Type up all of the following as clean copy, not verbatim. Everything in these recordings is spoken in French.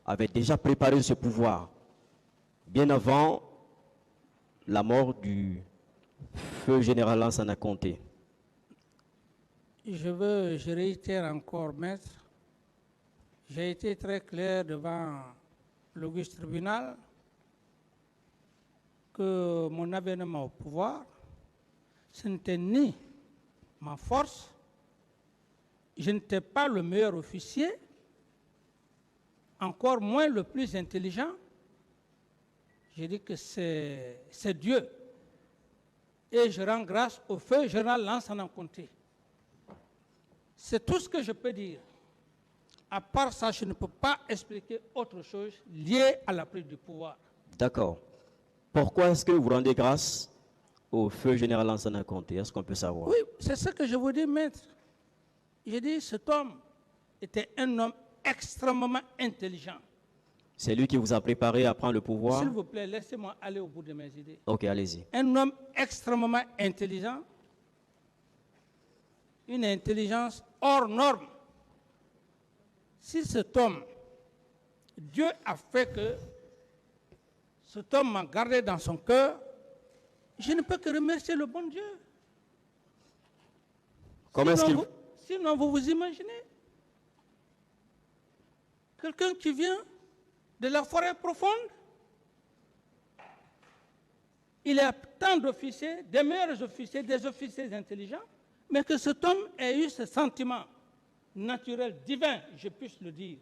avait déjà préparé ce pouvoir bien avant la mort du feu général Lansana Conté. Je réitère encore, maître, j'ai été très clair devant l'auguste tribunal que mon avènement au pouvoir, ce n'était ni ma force, je n'étais pas le meilleur officier, encore moins le plus intelligent. J'ai dit que c'est Dieu. Et je rends grâce au feu général Lansana Conté. C'est tout ce que je peux dire. À part ça, je ne peux pas expliquer autre chose liée à la prise du pouvoir. D'accord. Pourquoi est-ce que vous rendez grâce au feu général Lansana Conté? Est-ce qu'on peut savoir? Oui, c'est ce que je vous dis, maître. J'ai dit, cet homme était un homme extrêmement intelligent. C'est lui qui vous a préparé à prendre le pouvoir? S'il vous plaît, laissez-moi aller au bout de mes idées. Ok, allez-y. Un homme extrêmement intelligent, une intelligence hors norme. Si cet homme, Dieu a fait que cet homme m'a gardé dans son cœur, je ne peux que remercier le bon Dieu. Comment est-ce qu'il... Sinon, vous vous imaginez quelqu'un qui vient de la forêt profonde, il y a tant d'officiers, des meilleurs officiers, des officiers intelligents, mais que cet homme ait eu ce sentiment naturel, divin, je puisse le dire.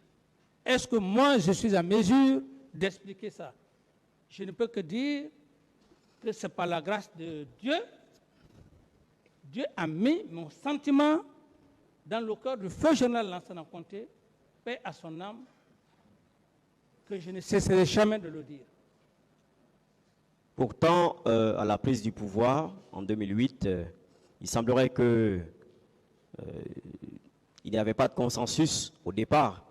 Est-ce que moi, je suis à mesure d'expliquer ça? Je ne peux que dire que c'est par la grâce de Dieu. Dieu a mis mon sentiment dans le cœur du feu général Lansana Conté, paix à son âme, que je ne cesserai jamais de le dire. Pourtant, à la prise du pouvoir, en 2008, il semblerait que il n'y avait pas de consensus au départ.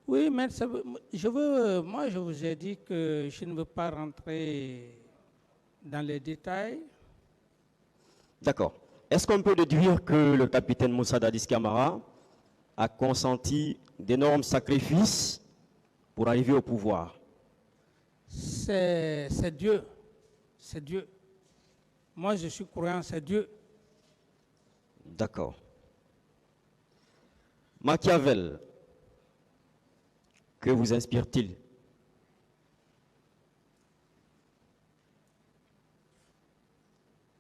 Oui, mais moi je vous ai dit que je ne veux pas rentrer dans les détails. D'accord. Est-ce qu'on peut déduire que le capitaine Moussa Dadis Camara a consenti d'énormes sacrifices pour arriver au pouvoir? C'est Dieu. C'est Dieu. Moi, je suis croyant, c'est Dieu. D'accord. Machiavel, que vous inspire-t-il?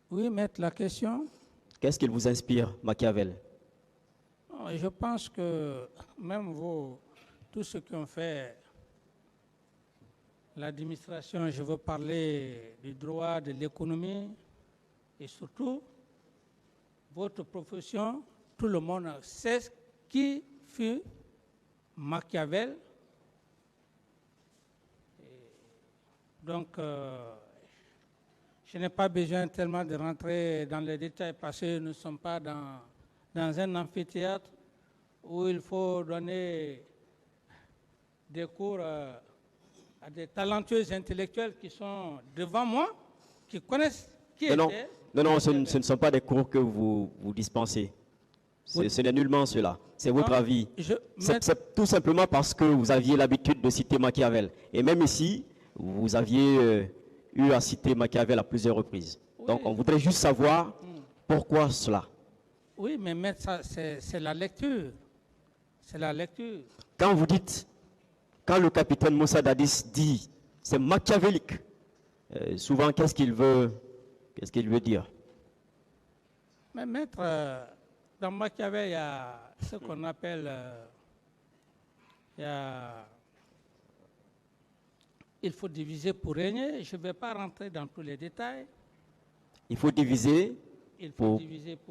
Oui, maître, la question. Qu'est-ce qu'il vous inspire, Machiavel? Je pense que même vous, tous ceux qui ont fait l'administration, je veux parler du droit, de l'économie, et surtout, votre profession, tout le monde sait qui fut Machiavel. Donc, je n'ai pas besoin tellement de rentrer dans les détails parce que nous ne sommes pas dans un amphithéâtre où il faut donner des cours à des talentueux intellectuels qui sont devant moi, qui connaissent qui était. Non, ce ne sont pas des cours que vous dispensez. Ce n'est nullement cela. C'est votre avis. C'est tout simplement parce que vous aviez l'habitude de citer Machiavel. Et même ici, vous aviez eu à citer Machiavel à plusieurs reprises. Oui. Donc on voudrait juste savoir pourquoi cela. Oui, mais maître, c'est la lecture. C'est la lecture. Quand vous dites, quand le capitaine Moussa Dadis dit, c'est machiavélique, souvent qu'est-ce qu'il veut dire? Mais maître, dans Machiavel, il y a ce qu'on appelle, il faut diviser pour régner. Je ne vais pas rentrer dans tous les détails. Il faut diviser pour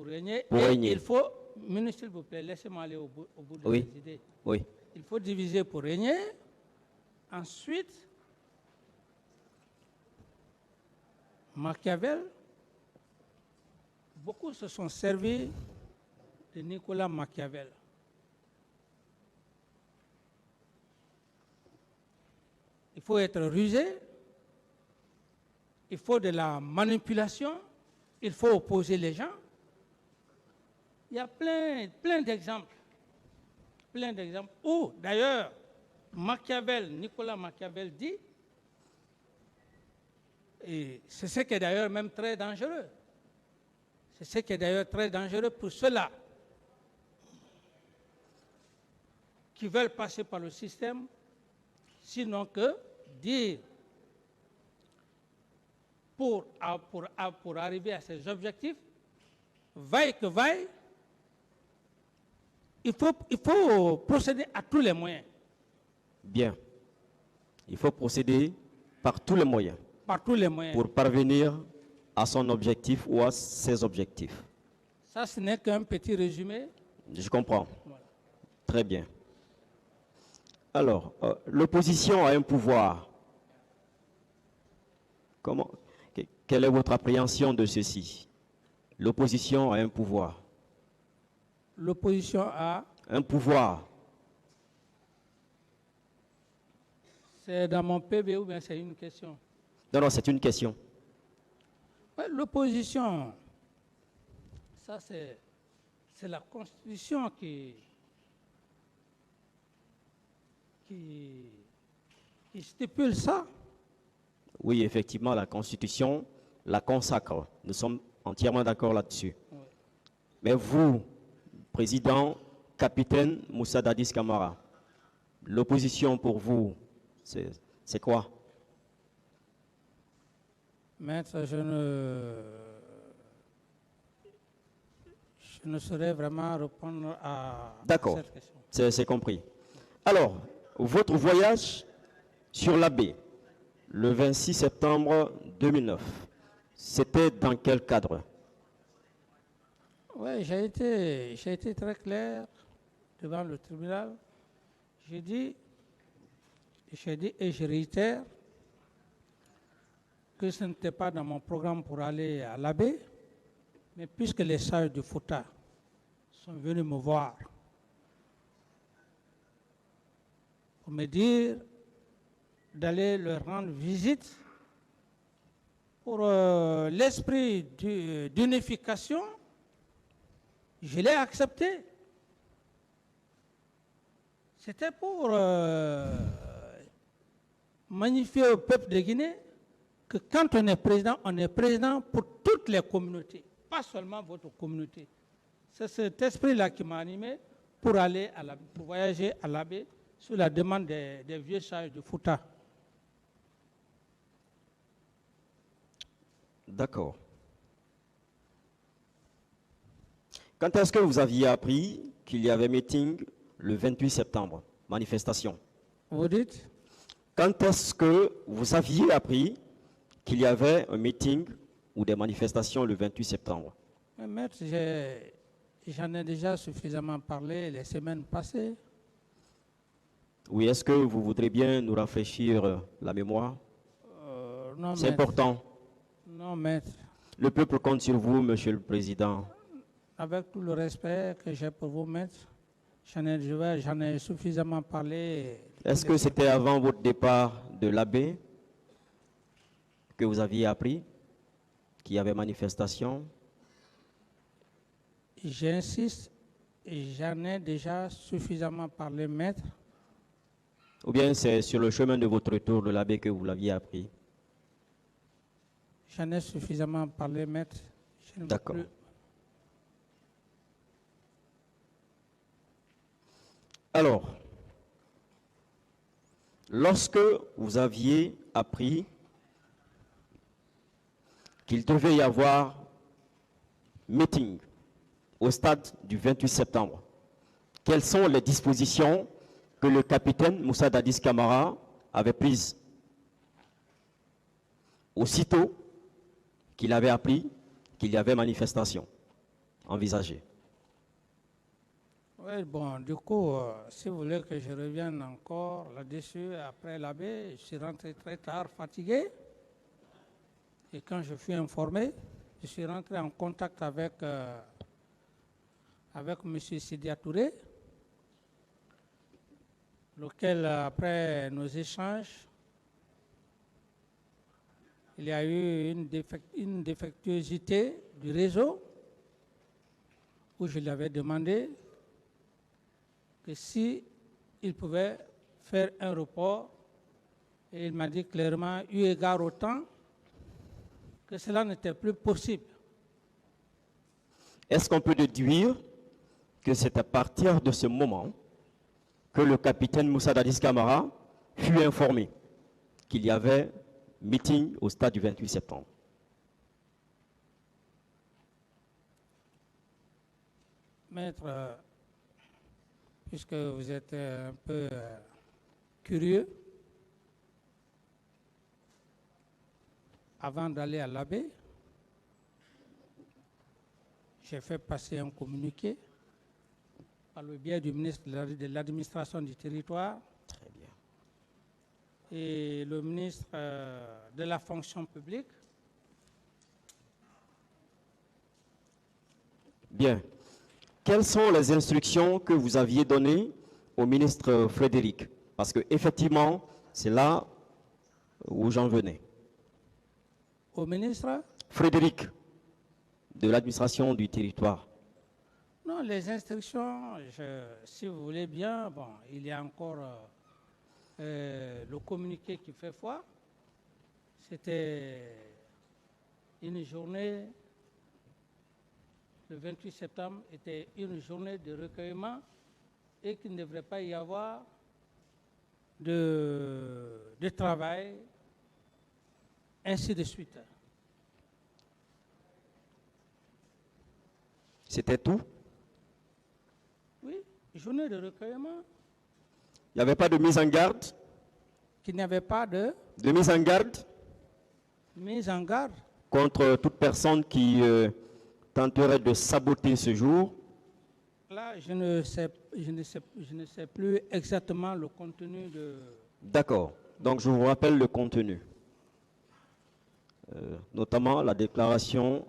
régner. Il faut, ministre, s'il vous plaît, laissez-moi aller au bout de mes idées. Oui. Il faut diviser pour régner. Ensuite, Machiavel, beaucoup se sont servis de Nicolas Machiavel. Il faut être rusé, il faut de la manipulation, il faut opposer les gens. Il y a plein d'exemples. plein d'exemples où, d'ailleurs, Nicolas Machiavel dit, et c'est ce qui est d'ailleurs même très dangereux, c'est ce qui est d'ailleurs très dangereux pour ceux-là qui veulent passer par le système, sinon que dire pour arriver à ces objectifs, vaille que vaille, il faut procéder à tous les moyens. Bien. Il faut procéder par tous les moyens. Par tous les moyens. Pour parvenir à son objectif ou à ses objectifs. Ça, ce n'est qu'un petit résumé. Je comprends. Voilà. Très bien. Alors, l'opposition a un pouvoir. Quelle est votre appréhension de ceci? L'opposition a un pouvoir. L'opposition a un pouvoir. C'est dans mon PB ou bien c'est une question? Non, c'est une question. Ouais, l'opposition, ça c'est la Constitution qui stipule ça. Oui, effectivement, la Constitution la consacre. Nous sommes entièrement d'accord là-dessus. Oui. Mais vous, président, capitaine Moussa Dadis Camara, l'opposition pour vous, c'est quoi? Maître, je ne saurais vraiment répondre à cette question. D'accord, c'est compris. Alors, votre voyage sur la baie, le 26 septembre 2009, c'était dans quel cadre? Oui, j'ai été très clair devant le tribunal. J'ai dit et je réitère que ce n'était pas dans mon programme pour aller à la baie, mais puisque les sages de Fouta sont venus me voir pour me dire d'aller leur rendre visite pour l'esprit d'unification, je l'ai accepté. C'était pour magnifier au peuple de Guinée que quand on est président pour toutes les communautés, pas seulement votre communauté. C'est cet esprit-là qui m'a animé pour voyager à la baie sur la demande des vieux sages de Fouta. D'accord. Quand est-ce que vous aviez appris qu'il y avait meeting le 28 septembre, manifestation? Vous dites? Quand est-ce que vous aviez appris qu'il y avait un meeting ou des manifestations le 28 septembre? Mais maître, j'en ai déjà suffisamment parlé les semaines passées. Oui, est-ce que vous voudrez bien nous rafraîchir la mémoire? Non, c'est important. Non, maître. Le peuple compte sur vous, Monsieur le Président. Avec tout le respect que j'ai pour vous, maître, j'en ai suffisamment parlé. Est-ce que c'était avant votre départ de l'abbé que vous aviez appris qu'il y avait manifestation? J'insiste, j'en ai déjà suffisamment parlé, maître. Ou bien c'est sur le chemin de votre retour de l'abbé que vous l'aviez appris? J'en ai suffisamment parlé, maître. D'accord. Alors, lorsque vous aviez appris qu'il devait y avoir meeting au stade du 28 septembre, quelles sont les dispositions que le capitaine Moussa Dadis Camara avait prises? Aussitôt qu'il avait appris qu'il y avait manifestation envisagée. Oui, bon, du coup, si vous voulez que je revienne encore là-dessus, après l'abbé, je suis rentré très tard, fatigué. Et quand je fus informé, je suis rentré en contact avec M. Sidia Touré, lequel, après nos échanges, il y a eu une défectuosité du réseau où je lui avais demandé que si il pouvait faire un report, et il m'a dit clairement, eu égard au temps, que cela n'était plus possible. Est-ce qu'on peut déduire que c'est à partir de ce moment que le capitaine Moussa Dadis Camara fut informé qu'il y avait meeting au stade du 28 septembre? Maître, puisque vous êtes un peu curieux, avant d'aller à l'abbé, j'ai fait passer un communiqué par le biais du ministre de l'administration du territoire. Très bien. Et le ministre de la fonction publique. Bien. Quelles sont les instructions que vous aviez données au ministre Frédéric? Parce que effectivement, c'est là où j'en venais. Au ministre Frédéric, de l'administration du territoire. Non, les instructions, si vous voulez bien, bon, il y a encore le communiqué qui fait foi. C'était une journée, le 28 septembre était une journée de recueillement et qu'il ne devrait pas y avoir de travail, ainsi de suite. C'était tout? Oui, journée de recueillement. Il n'y avait pas de mise en garde? Qu'il n'y avait pas de mise en garde? Mise en garde contre toute personne qui tenterait de saboter ce jour? Là, je ne sais plus exactement le contenu de... D'accord. Donc, je vous rappelle le contenu. Notamment la déclaration,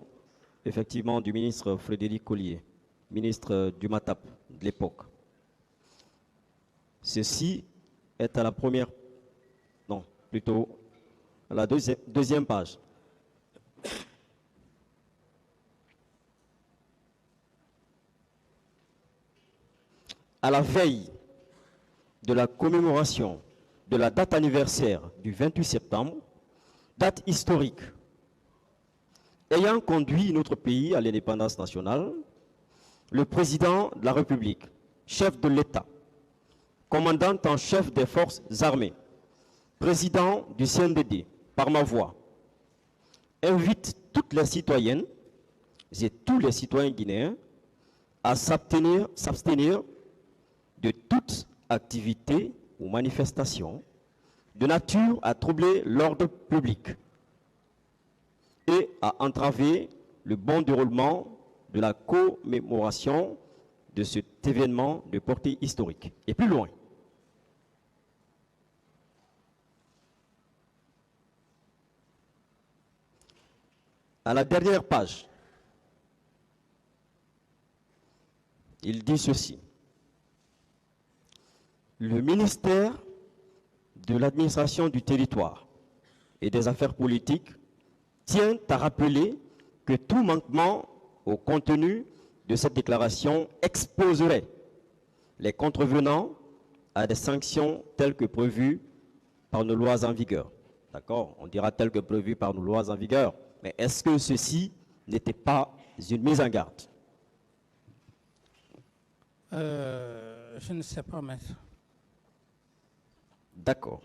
effectivement, du ministre Frédéric Collier, ministre du Matap de l'époque. Ceci est à la première... Non, plutôt à la deuxième page. À la veille de la commémoration de la date anniversaire du 28 septembre, date historique ayant conduit notre pays à l'indépendance nationale, le président de la République, chef de l'État, commandant en chef des forces armées, président du CNDD, par ma voix, invite toutes les citoyennes et tous les citoyens guinéens à s'abstenir de toute activité ou manifestation de nature à troubler l'ordre public et à entraver le bon déroulement de la commémoration de cet événement de portée historique. Et plus loin, à la dernière page, il dit ceci. Le ministère de l'administration du territoire et des affaires politiques tient à rappeler que tout manquement au contenu de cette déclaration exposerait les contrevenants à des sanctions telles que prévues par nos lois en vigueur. D'accord? On dira telles que prévues par nos lois en vigueur. Mais est-ce que ceci n'était pas une mise en garde? Je ne sais pas, maître. D'accord.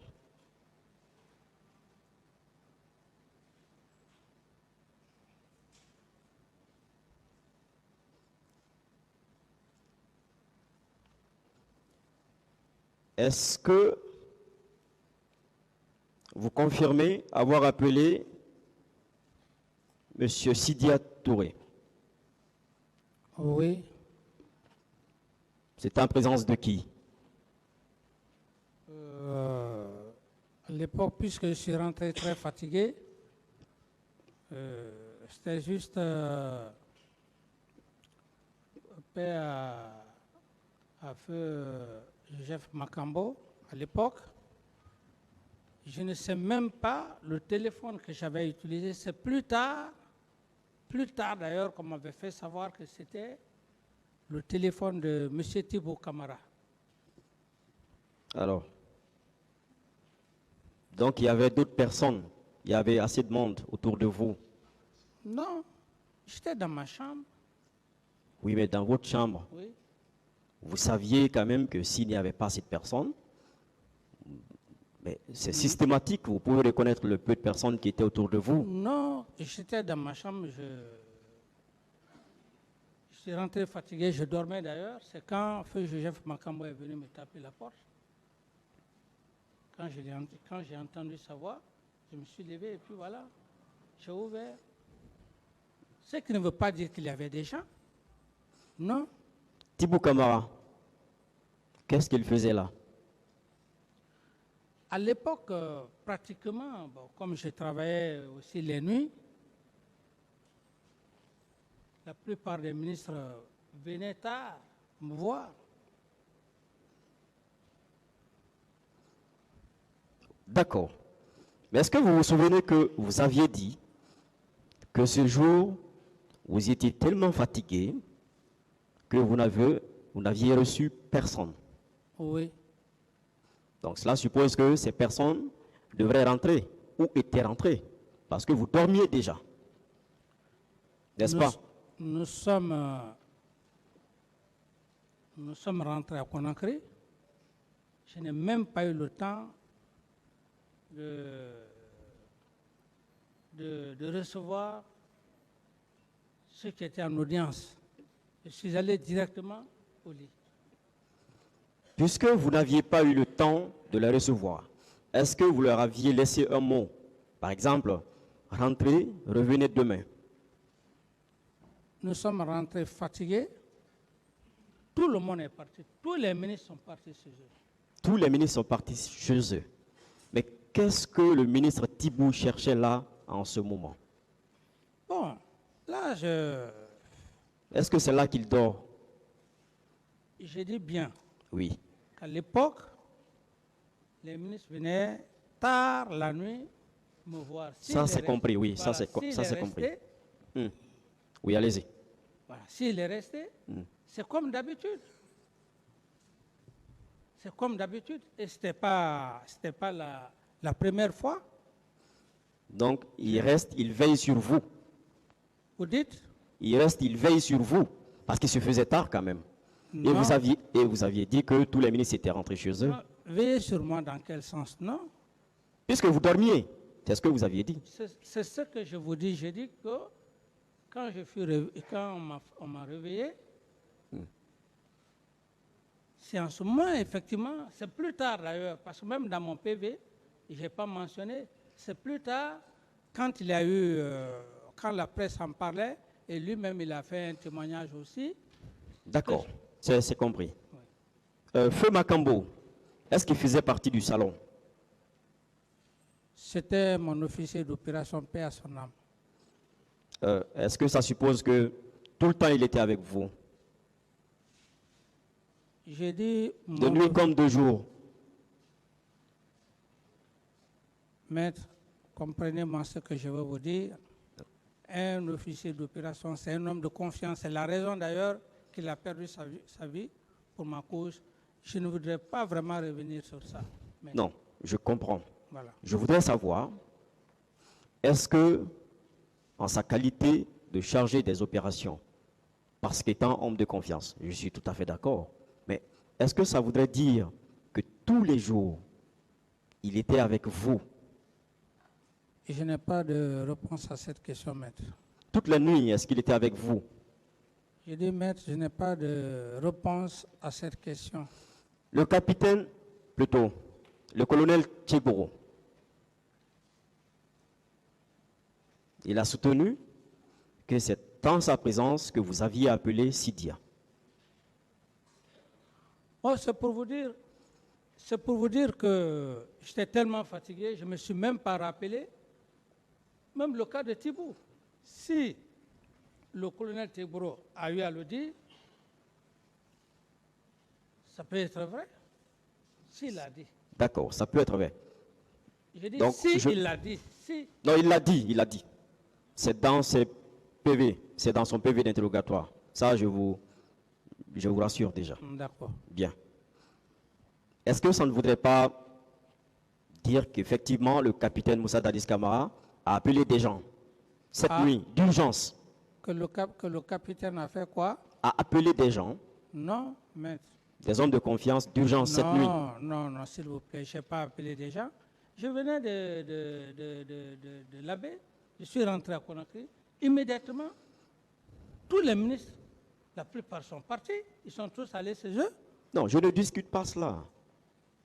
Est-ce que vous confirmez avoir appelé M. Sidia Touré? Oui. C'est en présence de qui? À l'époque, puisque je suis rentré très fatigué, c'était juste paix à feu Joseph Makambo à l'époque. Je ne sais même pas le téléphone que j'avais utilisé. C'est plus tard d'ailleurs qu'on m'avait fait savoir que c'était le téléphone de M. Thibaut Camara. Alors, donc il y avait d'autres personnes, il y avait assez de monde autour de vous. Non, j'étais dans ma chambre. Oui, mais dans votre chambre, Oui. vous saviez quand même que s'il n'y avait pas cette personne, mais c'est systématique, vous pouvez reconnaître le peu de personnes qui étaient autour de vous. Non, j'étais dans ma chambre, je suis rentré fatigué, je dormais d'ailleurs. C'est quand Feu Joseph Makambo est venu me taper la porte. Quand j'ai entendu sa voix, je me suis levé et puis voilà, j'ai ouvert. Ce qui ne veut pas dire qu'il y avait des gens. Non. Tibou Kamara, qu'est-ce qu'il faisait là? À l'époque, pratiquement, comme je travaillais aussi les nuits, la plupart des ministres venaient tard me voir. D'accord. Mais est-ce que vous vous souvenez que vous aviez dit que ce jour, vous étiez tellement fatigué que vous n'aviez reçu personne? Oui. Donc cela suppose que ces personnes devraient rentrer ou étaient rentrées parce que vous dormiez déjà. N'est-ce pas? Nous sommes rentrés à Conakry. Je n'ai même pas eu le temps de recevoir ceux qui étaient en audience. Je suis allé directement au lit. Puisque vous n'aviez pas eu le temps de les recevoir, est-ce que vous leur aviez laissé un mot? Par exemple, rentrez, revenez demain. Nous sommes rentrés fatigués. Tout le monde est parti. Tous les ministres sont partis chez eux. Tous les ministres sont partis chez eux. Mais qu'est-ce que le ministre Tibou cherchait là en ce moment? Bon, là, Est-ce que c'est là qu'il dort? j'ai dit bien. Oui. À l'époque, les ministres venaient tard la nuit me voir. Ça, c'est compris, oui. Voilà, ça, c'est compris. Oui, allez-y. Voilà, s'il est resté, c'est comme d'habitude. C'est comme d'habitude. Et ce n'était pas la première fois. Donc, il reste, il veille sur vous. Vous dites? Il reste, il veille sur vous. Parce qu'il se faisait tard quand même. Et vous aviez dit que tous les ministres étaient rentrés chez eux. Non, veillez sur moi dans quel sens? Non. Puisque vous dormiez. C'est ce que vous aviez dit. C'est ce que je vous dis. J'ai dit que quand on m'a réveillé, c'est en ce moment, effectivement, c'est plus tard d'ailleurs, parce que même dans mon PV, je n'ai pas mentionné, c'est plus tard, quand il y a eu, quand la presse en parlait, et lui-même il a fait un témoignage aussi. D'accord, c'est compris. Oui. Feu Makambo, est-ce qu'il faisait partie du salon? C'était mon officier d'opération paix à son âme. Est-ce que ça suppose que tout le temps il était avec vous? J'ai dit... De nuit comme de jour. Maître, comprenez-moi ce que je veux vous dire. Un officier d'opération, c'est un homme de confiance. C'est la raison d'ailleurs qu'il a perdu sa vie pour ma cause. Je ne voudrais pas vraiment revenir sur ça. Mais non, je comprends. Voilà. Je voudrais savoir, est-ce que, en sa qualité de chargé des opérations, parce qu'étant homme de confiance, je suis tout à fait d'accord, mais est-ce que ça voudrait dire que tous les jours, il était avec vous? Et je n'ai pas de réponse à cette question, maître. Toute la nuit, est-ce qu'il était avec vous? Je dis, maître, je n'ai pas de réponse à cette question. Le capitaine, plutôt, le colonel Tchiboro, il a soutenu que c'est dans sa présence que vous aviez appelé Sidia. Oh, c'est pour vous dire que j'étais tellement fatigué, je ne me suis même pas rappelé. Même le cas de Tibou. Si le colonel Tiboro a eu à le dire, ça peut être vrai. S'il l'a dit. D'accord, ça peut être vrai. Je dis il l'a dit. Si. Non, il l'a dit. C'est dans ses PV, c'est dans son PV d'interrogatoire. Ça, je vous rassure déjà. D'accord. Bien. Est-ce que ça ne voudrait pas dire qu'effectivement le capitaine Moussa Dadis Camara a appelé des gens cette nuit d'urgence? Que le capitaine a fait quoi? A appelé des gens. Non, maître. Des hommes de confiance d'urgence cette nuit. Non, s'il vous plaît, je n'ai pas appelé des gens. Je venais de l'Abbé, je suis rentré à Conakry. Immédiatement, tous les ministres, la plupart sont partis, ils sont tous allés chez eux. Non, je ne discute pas cela.